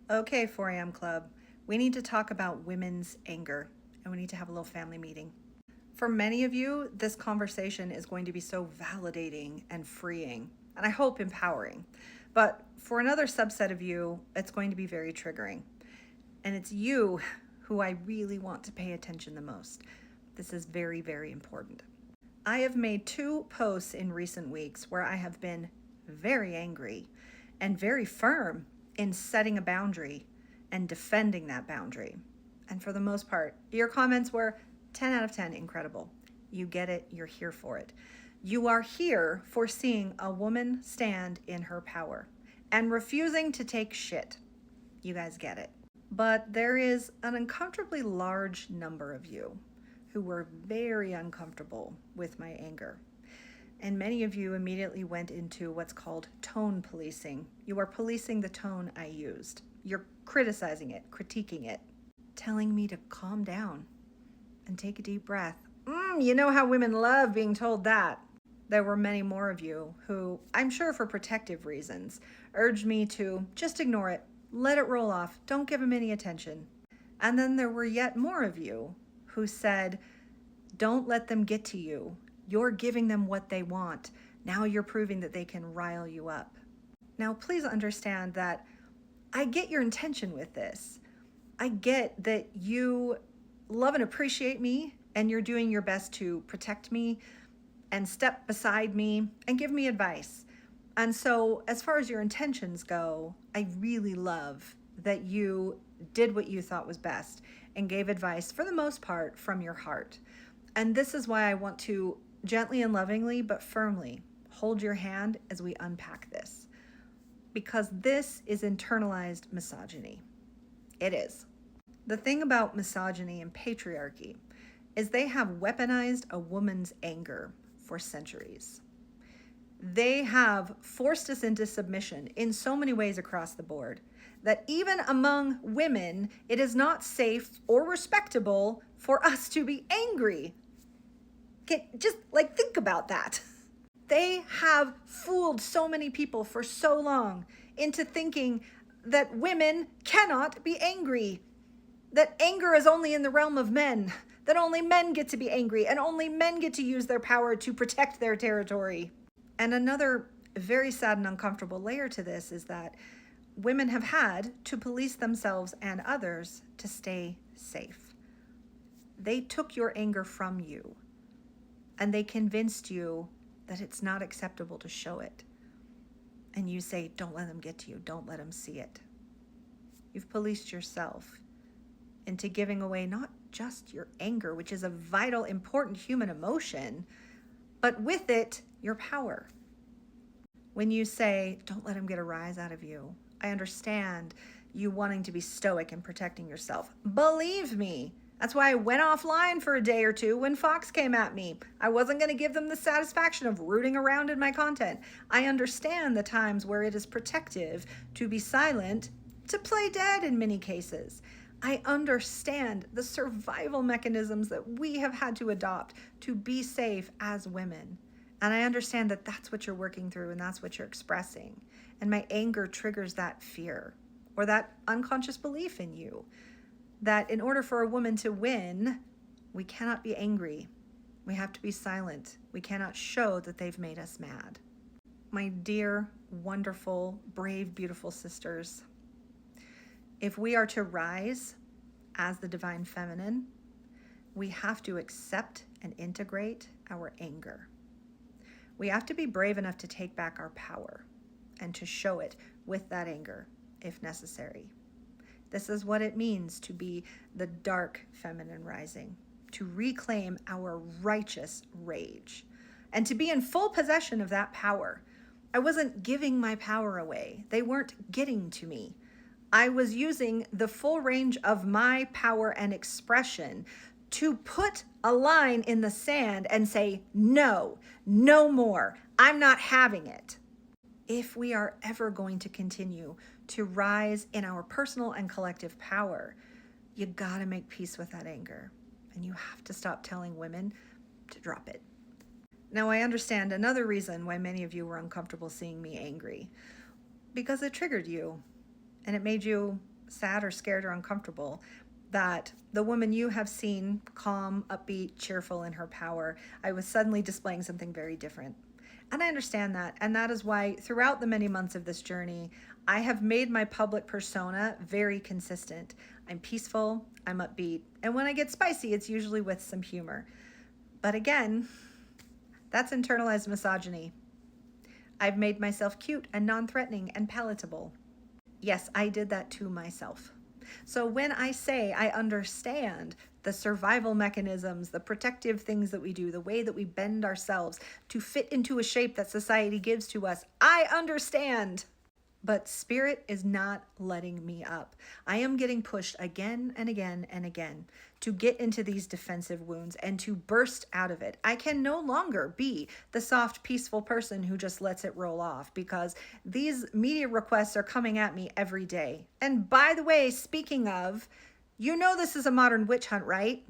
Okay, 4am Club, we need to talk about women's anger and we need to have a little family meeting. For many of you, this conversation is going to be so validating and freeing, and I hope empowering. But for another subset of you, it's going to be very triggering. And it's you who I really want to pay attention the most. This is very, very important. I have made 2 posts in recent weeks where I have been very angry and very firm in setting a boundary and defending that boundary. And for the most part, your comments were 10 out of 10 incredible. You get it, you're here for it. You are here for seeing a woman stand in her power and refusing to take shit. You guys get it. But there is an uncomfortably large number of you who were very uncomfortable with my anger. And many of you immediately went into what's called tone policing. You are policing the tone I used. You're criticizing it, critiquing it, telling me to calm down and take a deep breath. You know how women love being told that. There were many more of you who, I'm sure for protective reasons, urged me to just ignore it, let it roll off, don't give them any attention. And then there were yet more of you who said, don't let them get to you. You're giving them what they want. Now you're proving that they can rile you up. Now, please understand that I get your intention with this. I get that you love and appreciate me, and you're doing your best to protect me and step beside me and give me advice. And so, as far as your intentions go, I really love that you did what you thought was best and gave advice, for the most part, from your heart. And this is why I want to gently and lovingly, but firmly, hold your hand as we unpack this. Because this is internalized misogyny. It is. The thing about misogyny and patriarchy is they have weaponized a woman's anger for centuries. They have forced us into submission in so many ways across the board that even among women, it is not safe or respectable for us to be angry. Just think about that. They have fooled so many people for so long into thinking that women cannot be angry, that anger is only in the realm of men, that only men get to be angry and only men get to use their power to protect their territory. And another very sad and uncomfortable layer to this is that women have had to police themselves and others to stay safe. They took your anger from you. And they convinced you that it's not acceptable to show it. And you say, don't let them get to you. Don't let them see it. You've policed yourself into giving away not just your anger, which is a vital, important human emotion, but with it, your power. When you say, don't let them get a rise out of you, I understand you wanting to be stoic and protecting yourself. Believe me. That's why I went offline for a day or two when Fox came at me. I wasn't going to give them the satisfaction of rooting around in my content. I understand the times where it is protective to be silent, to play dead in many cases. I understand the survival mechanisms that we have had to adopt to be safe as women. And I understand that that's what you're working through and that's what you're expressing. And my anger triggers that fear or that unconscious belief in you. That in order for a woman to win, we cannot be angry. We have to be silent. We cannot show that they've made us mad. My dear, wonderful, brave, beautiful sisters, if we are to rise as the divine feminine, we have to accept and integrate our anger. We have to be brave enough to take back our power and to show it with that anger, if necessary. This is what it means to be the dark feminine rising, to reclaim our righteous rage, and to be in full possession of that power. I wasn't giving my power away. They weren't getting to me. I was using the full range of my power and expression to put a line in the sand and say, no, no more. I'm not having it. If we are ever going to continue to rise in our personal and collective power, you gotta make peace with that anger. And you have to stop telling women to drop it. Now, I understand another reason why many of you were uncomfortable seeing me angry, because it triggered you and it made you sad or scared or uncomfortable that the woman you have seen calm, upbeat, cheerful in her power, I was suddenly displaying something very different. And I understand that. And that is why throughout the many months of this journey, I have made my public persona very consistent. I'm peaceful, I'm upbeat, and when I get spicy, it's usually with some humor. But again, that's internalized misogyny. I've made myself cute and non-threatening and palatable. Yes, I did that to myself. So when I say I understand the survival mechanisms, the protective things that we do, the way that we bend ourselves to fit into a shape that society gives to us, I understand. But spirit is not letting me up. I am getting pushed again and again and again to get into these defensive wounds and to burst out of it. I can no longer be the soft, peaceful person who just lets it roll off because these media requests are coming at me every day. And by the way, speaking of, you know this is a modern witch hunt, right?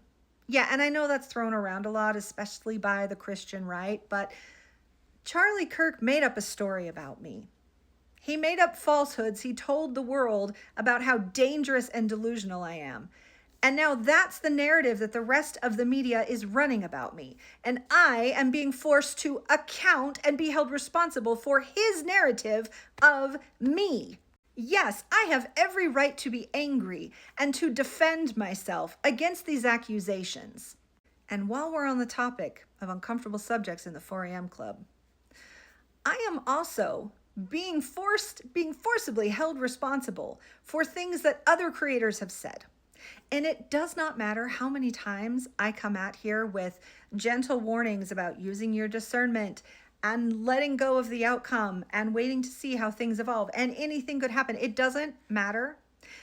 Yeah, and I know that's thrown around a lot, especially by the Christian right, but Charlie Kirk made up a story about me. He made up falsehoods. He told the world about how dangerous and delusional I am. And now that's the narrative that the rest of the media is running about me. And I am being forced to account and be held responsible for his narrative of me. Yes, I have every right to be angry and to defend myself against these accusations. And while we're on the topic of uncomfortable subjects in the 4 a.m. Club, I am also being forcibly held responsible for things that other creators have said. And it does not matter how many times I come at here with gentle warnings about using your discernment and letting go of the outcome and waiting to see how things evolve, and anything could happen. It doesn't matter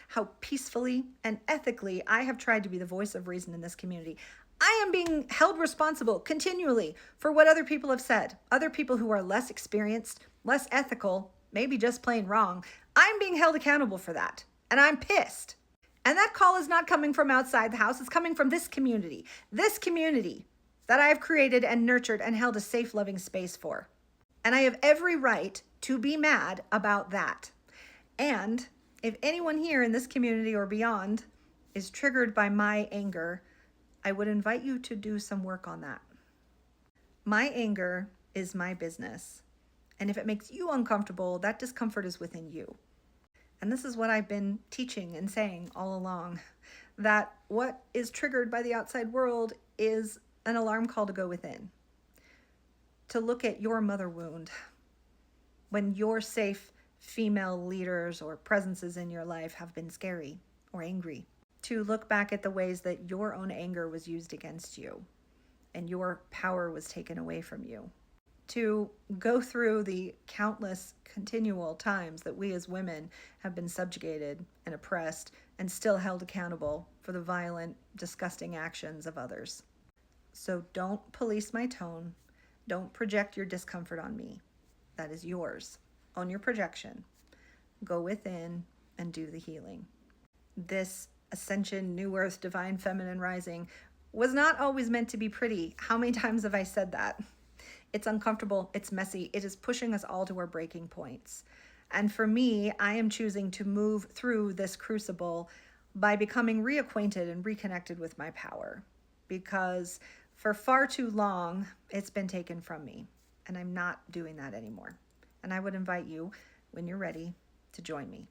how peacefully and ethically I have tried to be the voice of reason in this community. I am being held responsible continually for what other people have said. Other people who are less experienced, less ethical, maybe just plain wrong. I'm being held accountable for that. And I'm pissed. And that call is not coming from outside the house. It's coming from this community that I have created and nurtured and held a safe, loving space for. And I have every right to be mad about that. And if anyone here in this community or beyond is triggered by my anger, I would invite you to do some work on that. My anger is my business. And if it makes you uncomfortable, that discomfort is within you. And this is what I've been teaching and saying all along, that what is triggered by the outside world is an alarm call to go within. To look at your mother wound when your safe female leaders or presences in your life have been scary or angry. To look back at the ways that your own anger was used against you and your power was taken away from you. To go through the countless continual times that we as women have been subjugated and oppressed and still held accountable for the violent, disgusting actions of others. So don't police my tone. Don't project your discomfort on me. That is yours. Own your projection. Go within and do the healing. This Ascension, New Earth, Divine Feminine Rising was not always meant to be pretty. How many times have I said that? It's uncomfortable, it's messy, it is pushing us all to our breaking points. And for me, I am choosing to move through this crucible by becoming reacquainted and reconnected with my power. Because for far too long, it's been taken from me. And I'm not doing that anymore. And I would invite you, when you're ready, to join me.